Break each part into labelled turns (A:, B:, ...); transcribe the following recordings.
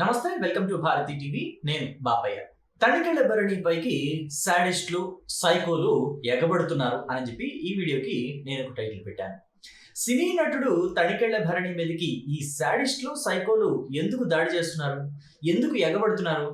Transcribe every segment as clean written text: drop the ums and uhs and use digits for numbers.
A: నమస్తే, welcome to Bharati TV. నేను బాపయ్య. తనికెళ్ల భరణిపైకి సాడిస్టులు, సైకోలు ఎగబడుతున్నారు అని చెప్పి ఈ వీడియోకి నేను ఒక టైటిల్ పెట్టాను. సినీ నటుడు తనికెళ్ల భరణి మీదకి ఈ సాడిస్టులు, సైకోలు ఎందుకు దాడి చేస్తున్నారు, ఎందుకు ఎగబడుతున్నారు,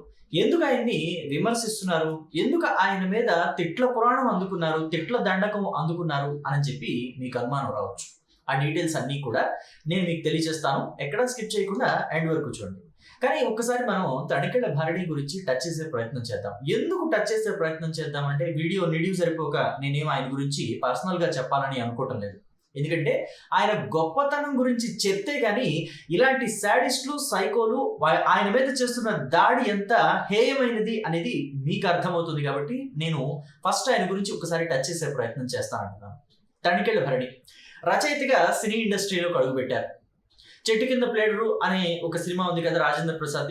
A: ఎందుకు ఆయన్ని విమర్శిస్తున్నారు, ఎందుకు ఆయన మీద తిట్ల పురాణం అందుకున్నారు, తిట్ల దండకం అందుకున్నారు అని చెప్పి మీకు అనుమానం రావచ్చు. ఆ డీటెయిల్స్ అన్నీ కూడా నేను మీకు తెలియజేస్తాను. ఎక్కడా స్కిప్ చేయకుండా ఎండ్ వరకు చూడండి. కానీ ఒక్కసారి మనం తనికెళ్ల భరణి గురించి టచ్ చేసే ప్రయత్నం చేద్దాం. ఎందుకు టచ్ చేసే ప్రయత్నం చేద్దాం అంటే, వీడియో నిడివి సరిపోక నేనేం ఆయన గురించి పర్సనల్ గా చెప్పాలని అనుకోవటం లేదు. ఎందుకంటే ఆయన గొప్పతనం గురించి చెప్తే గానీ ఇలాంటి సాడిస్టులు, సైకోలు ఆయన మీద చేస్తున్న దాడి ఎంత హేయమైనది అనేది మీకు అర్థమవుతుంది. కాబట్టి నేను ఫస్ట్ ఆయన గురించి ఒకసారి టచ్ చేసే ప్రయత్నం చేస్తానంటున్నాను. తనికెళ్ల భరణి రచయితగా సినీ ఇండస్ట్రీలోకి అడుగుపెట్టారు. చెట్టు కింద ప్లేడరు అనే ఒక సినిమా ఉంది కదా, రాజేంద్ర ప్రసాద్.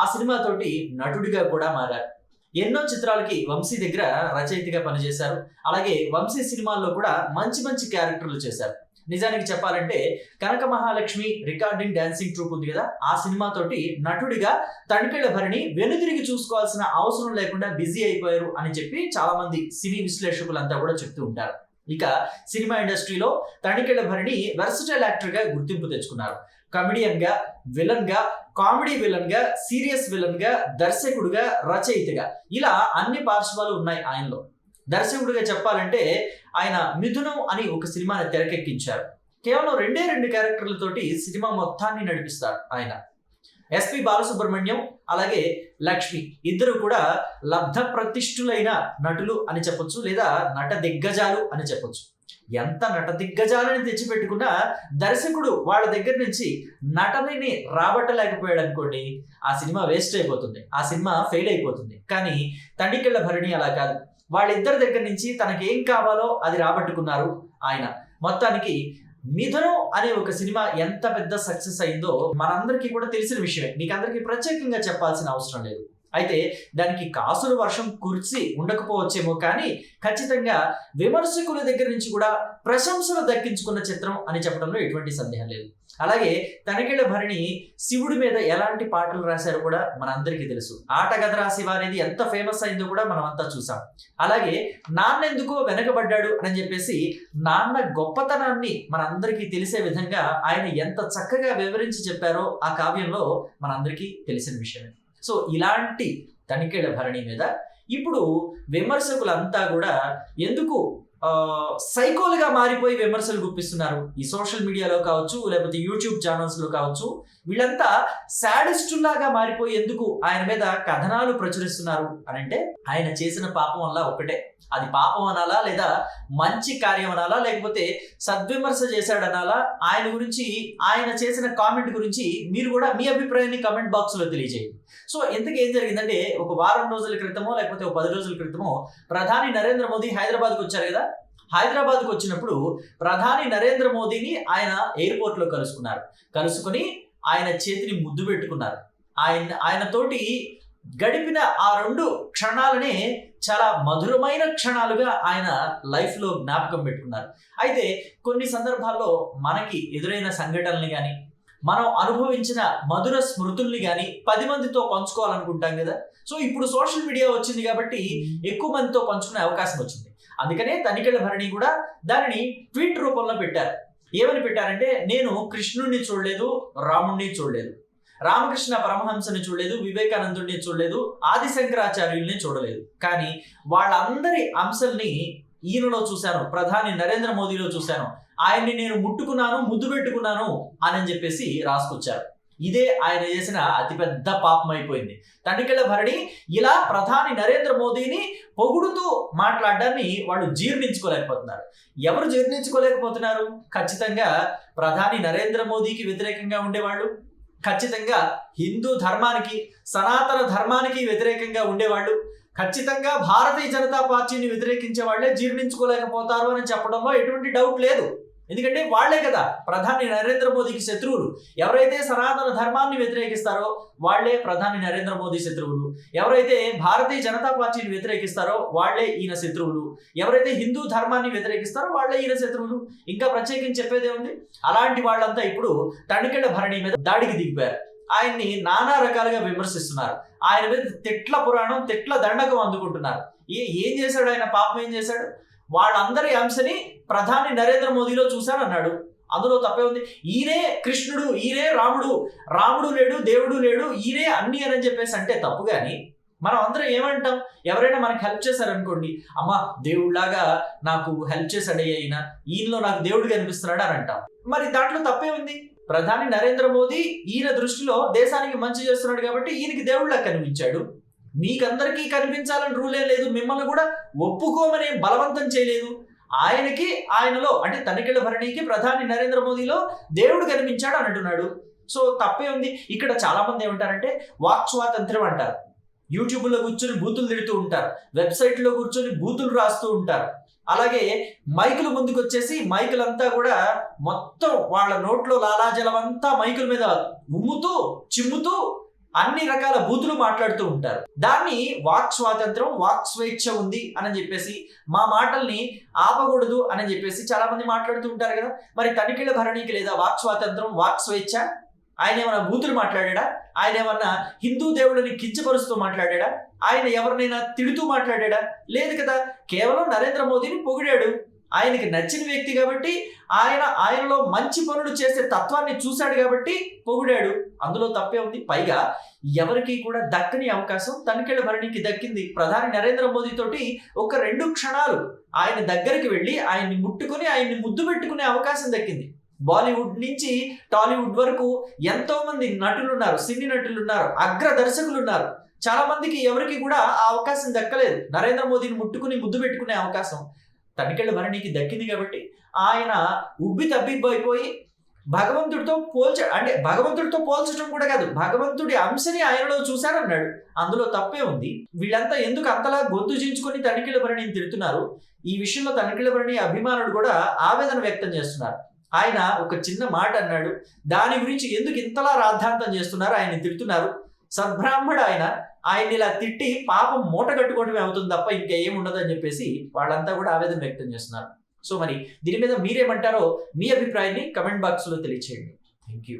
A: ఆ సినిమాతోటి నటుడిగా కూడా మారారు. ఎన్నో చిత్రాలకి వంశీ దగ్గర రచయితగా పనిచేశారు. అలాగే వంశీ సినిమాల్లో కూడా మంచి మంచి క్యారెక్టర్లు చేశారు. నిజానికి చెప్పాలంటే కనక మహాలక్ష్మి రికార్డింగ్ డాన్సింగ్ ట్రూప్ ఉంది కదా, ఆ సినిమాతోటి నటుడిగా తనికెళ్ల భరణి వెనుదిరిగి చూసుకోవాల్సిన అవసరం లేకుండా బిజీ అయిపోయారు అని చెప్పి చాలా మంది సినీ విశ్లేషకులంతా కూడా చెప్తూ ఉంటారు. ఇక సినిమా ఇండస్ట్రీలో తనికెళ్ల భరణి వెర్సటైల్ యాక్టర్ గా గుర్తింపు తెచ్చుకున్నారు. కమెడియన్ గా, విలన్ గా, కామెడీ విలన్ గా, సీరియస్ విలన్ గా, దర్శకుడుగా, రచయితగా, ఇలా అన్ని పార్శ్వాలు ఉన్నాయి ఆయనలో. దర్శకుడిగా చెప్పాలంటే ఆయన మిథునం అని ఒక సినిమాని తెరకెక్కించారు. కేవలం 2 క్యారెక్టర్లతోటి సినిమా మొత్తాన్ని నడిపిస్తారు ఆయన. ఎస్పి బాలసుబ్రహ్మణ్యం అలాగే లక్ష్మి ఇద్దరు కూడా లబ్ధ ప్రతిష్ఠులైన నటులు అని చెప్పొచ్చు, లేదా నట దిగ్గజాలు అని చెప్పొచ్చు. ఎంత నట దిగ్గజాలని తెచ్చిపెట్టుకున్నా దర్శకుడు వాళ్ళ దగ్గర నుంచి నటనని రాబట్టలేకపోయాడు అనుకోండి, ఆ సినిమా వేస్ట్ అయిపోతుంది, ఆ సినిమా ఫెయిల్ అయిపోతుంది. కానీ తనికెళ్ల భరణి అలా కాదు. వాళ్ళిద్దరి దగ్గర నుంచి తనకేం కావాలో అది రాబట్టుకున్నారు ఆయన. మొత్తానికి మిథునం అనే ఒక సినిమా ఎంత పెద్ద సక్సెస్ అయిందో మనందరికీ కూడా తెలిసిన విషయమే. మీకు అందరికీ ప్రత్యేకంగా చెప్పాల్సిన అవసరం లేదు. అయితే దానికి కాసుల వర్షం కురిసి ఉండకపోవచ్చేమో, కానీ ఖచ్చితంగా విమర్శకుల దగ్గర నుంచి కూడా ప్రశంసలు దక్కించుకున్న చిత్రం అని చెప్పడంలో ఎటువంటి సందేహం లేదు. అలాగే తనికెళ్ల భరణి శివుడి మీద ఎలాంటి పాటలు రాశారో కూడా మనందరికీ తెలుసు. ఆటగదరా శివ అనేది ఎంత ఫేమస్ అయిందో కూడా మనం అంతా చూసాం. అలాగే నాన్న ఎందుకో వెనకబడ్డాడు అని చెప్పేసి నాన్న గొప్పతనాన్ని మనందరికీ తెలిసే విధంగా ఆయన ఎంత చక్కగా వివరించి చెప్పారో ఆ కావ్యంలో మనందరికీ తెలిసిన విషయమే. సో ఇలాంటి తనికెళ్ల భరణి మీద ఇప్పుడు విమర్శకులంతా కూడా ఎందుకు సైకోలుగా మారిపోయి విమర్శలు గుప్పిస్తున్నారు? ఈ సోషల్ మీడియాలో కావచ్చు, లేకపోతే యూట్యూబ్ ఛానల్స్ లో కావచ్చు, వీళ్ళంతా సాడిస్టుల్లాగా మారిపోయి ఎందుకు ఆయన మీద కథనాలు ప్రచురిస్తున్నారు అని అంటే, ఆయన చేసిన పాపం వల్ల ఒకటే, అది పాపం అనాలా, లేదా మంచి కార్యం అనాలా, లేకపోతే సద్విమర్శ చేశాడనాలా, ఆయన గురించి ఆయన చేసిన కామెంట్ గురించి మీరు కూడా మీ అభిప్రాయాన్ని కామెంట్ బాక్స్ లో తెలియజేయండి. సో ఇంతకు ఏం జరిగిందంటే, ఒక వారం రోజుల క్రితమో లేకపోతే ఒక 10 రోజుల క్రితమో ప్రధాని నరేంద్ర మోదీ హైదరాబాద్కు వచ్చారు కదా. హైదరాబాద్కు వచ్చినప్పుడు ప్రధాని నరేంద్ర మోదీని ఆయన ఎయిర్పోర్ట్ లో కలుసుకుని ఆయన చేతిని ముద్దు పెట్టుకున్నారు. ఆయనతోటి గడిపిన ఆ 2 క్షణాలనే చాలా మధురమైన క్షణాలుగా ఆయన లైఫ్ లో జ్ఞాపకం పెట్టుకున్నారు. అయితే కొన్ని సందర్భాల్లో మనకి ఎదురైన సంఘటనల్ని కానీ, మనం అనుభవించిన మధుర స్మృతుల్ని కానీ 10 మందితో పంచుకోవాలనుకుంటాం కదా. సో ఇప్పుడు సోషల్ మీడియా వచ్చింది కాబట్టి ఎక్కువ మందితో పంచుకునే అవకాశం వచ్చింది. అందుకనే తనికెళ్ల భరణి కూడా దానిని ట్వీట్ రూపంలో పెట్టారు. ఏమని పెట్టారంటే, నేను కృష్ణుడిని చూడలేదు, రాముడిని చూడలేదు, రామకృష్ణ పరమహంసని చూడలేదు, వివేకానందుడిని చూడలేదు, ఆది శంకరాచార్యుల్ని చూడలేదు, కానీ వాళ్ళందరి అంశాల్ని ఈయనలో చూశాను, ప్రధాని నరేంద్ర మోదీలో చూశాను, ఆయన్ని నేను ముట్టుకున్నాను, ముద్దు పెట్టుకున్నాను అని చెప్పేసి రాసుకొచ్చారు. ఇదే ఆయన చేసిన అతిపెద్ద పాపం అయిపోయింది. తనికెళ్ల భరణి ఇలా ప్రధాని నరేంద్ర మోదీని పొగుడుతూ మాట్లాడడాన్ని వాళ్ళు జీర్ణించుకోలేకపోతున్నారు. ఎవరు జీర్ణించుకోలేకపోతున్నారు? ఖచ్చితంగా ప్రధాని నరేంద్ర మోదీకి వ్యతిరేకంగా ఉండేవాళ్ళు, ఖచ్చితంగా హిందూ ధర్మానికి, సనాతన ధర్మానికి వ్యతిరేకంగా ఉండేవాళ్ళు, ఖచ్చితంగా భారతీయ జనతా పార్టీని వ్యతిరేకించే వాళ్ళే జీర్ణించుకోలేకపోతారు అని చెప్పడంలో ఎటువంటి డౌట్ లేదు. ఎందుకంటే వాళ్లే కదా ప్రధాని నరేంద్ర మోదీకి శత్రువులు. ఎవరైతే సనాతన ధర్మాన్ని వ్యతిరేకిస్తారో వాళ్లే ప్రధాని నరేంద్ర మోదీ శత్రువులు. ఎవరైతే భారతీయ జనతా పార్టీని వ్యతిరేకిస్తారో వాళ్లే ఈయన శత్రువులు. ఎవరైతే హిందూ ధర్మాన్ని వ్యతిరేకిస్తారో వాళ్లే ఈయన శత్రువులు. ఇంకా ప్రత్యేకించి చెప్పేదే ఉంది. అలాంటి వాళ్ళంతా ఇప్పుడు తనికెళ్ల భరణి మీద దాడికి దిగిపోయారు. ఆయన్ని నానా రకాలుగా విమర్శిస్తున్నారు. ఆయన మీద తిట్ల పురాణం, తిట్ల దండకం అందుకుంటున్నారు. ఏం చేశాడు ఆయన? పాపం ఏం చేశాడు? వాళ్ళందరి అంశని ప్రధాని నరేంద్ర మోదీలో చూశానన్నాడు. అందులో తప్పే ఉంది. ఈయనే కృష్ణుడు, ఈయనే రాముడు, రాముడు లేడు, దేవుడు లేడు, ఈయనే అన్ని అని చెప్పేసి అంటే తప్పు. కానీ మనం అందరం ఏమంటాం? ఎవరైనా మనకి హెల్ప్ చేశారనుకోండి, అమ్మా దేవుడిలాగా నాకు హెల్ప్ చేశాడయ్యా ఈయన, ఈయనలో నాకు దేవుడు కనిపిస్తున్నాడు అని అంటాం. మరి దాంట్లో తప్పే ఉంది? ప్రధాని నరేంద్ర మోదీ ఈయన దృష్టిలో దేశానికి మంచి చేస్తున్నాడు కాబట్టి ఈయనకి దేవుడిలా కనిపించాడు. మీకందరికీ కనిపించాలని రూల్ ఏం లేదు, మిమ్మల్ని కూడా ఒప్పుకోమని బలవంతం చేయలేదు. ఆయనకి, ఆయనలో అంటే తనికెళ్ల భరణికి ప్రధాని నరేంద్ర మోదీలో దేవుడు కనిపించాడు అని అంటున్నాడు. సో తప్పే ఉంది. ఇక్కడ చాలా మంది ఏమంటారంటే వాక్ స్వాతంత్ర్యం అంటారు. యూట్యూబ్లో కూర్చొని బూతులు తిడుతూ ఉంటారు, వెబ్సైట్లో కూర్చొని బూతులు రాస్తూ ఉంటారు. అలాగే మైకుల ముందుకు వచ్చేసి మైకులంతా కూడా మొత్తం వాళ్ళ నోట్లో లాలాజలం అంతా మైకుల మీద ఉమ్ముతూ చిమ్ముతూ అన్ని రకాల బూతులు మాట్లాడుతూ ఉంటారు. దాన్ని వాక్ స్వాతంత్రం, వాక్ స్వేచ్ఛ ఉంది అని చెప్పేసి, మా మాటల్ని ఆపకూడదు అని చెప్పేసి చాలా మంది మాట్లాడుతూ ఉంటారు కదా. మరి తనికెళ్ల భరణికి లేదా వాక్ స్వాతంత్రం, వాక్ స్వేచ్ఛ? ఆయన ఏమన్నా బూతులు మాట్లాడా? ఆయన ఏమన్నా హిందూ దేవుడిని కించపరుస్తూ మాట్లాడా? ఆయన ఎవరినైనా తిడుతూ మాట్లాడా? లేదు కదా. కేవలం నరేంద్ర మోదీని పొగిడాడు. ఆయనకి నచ్చిన వ్యక్తి కాబట్టి, ఆయనలో మంచి పనులు చేసే తత్వాన్ని చూశాడు కాబట్టి పొగిడాడు. అందులో తప్పే ఉంది. పైగా ఎవరికి కూడా దక్కని అవకాశం తనికెళ్ల భరణికి దక్కింది. ప్రధాని నరేంద్ర మోదీ తోటి ఒక 2 క్షణాలు ఆయన దగ్గరికి వెళ్ళి ఆయన్ని ముట్టుకుని ఆయన్ని ముద్దు పెట్టుకునే అవకాశం దక్కింది. బాలీవుడ్ నుంచి టాలీవుడ్ వరకు ఎంతో మంది నటులు ఉన్నారు, సినీ నటులు ఉన్నారు, అగ్ర దర్శకులు ఉన్నారు. చాలా మందికి ఎవరికి కూడా ఆ అవకాశం దక్కలేదు. నరేంద్ర మోదీని ముట్టుకుని ముద్దు పెట్టుకునే అవకాశం తనికెళ్ల భరణికి దక్కింది కాబట్టి ఆయన ఉబ్బి తబ్బిబ్బైపోయి భగవంతుడితో అంటే భగవంతుడితో పోల్చడం కూడా కాదు, భగవంతుడి అంశని ఆయనలో చూశారన్నాడు. అందులో తప్పే ఉంది. వీళ్ళంతా ఎందుకు అంతలా గొంతు చించుకొని తనికెళ్ల భరణిని తిడుతున్నారు? ఈ విషయంలో తనికెళ్ల భరణి అభిమానులు కూడా ఆవేదన వ్యక్తం చేస్తున్నారు. ఆయన ఒక చిన్న మాట అన్నాడు, దాని గురించి ఎందుకు ఇంతలా రాద్ధాంతం చేస్తున్నారు, ఆయన్ని తిడుతున్నారు? సద్బ్రాహ్మడు ఆయన్ని ఇలా తిట్టి పాపం మూట కట్టుకోవడమే అవుతుంది తప్ప ఇంకా ఏముండదు అని చెప్పేసి వాళ్ళంతా కూడా ఆవేదన వ్యక్తం చేస్తున్నారు. సో మరి దీని మీద మీరేమంటారో మీ అభిప్రాయాన్ని కమెంట్ బాక్స్లో తెలియచేయండి. Thank you.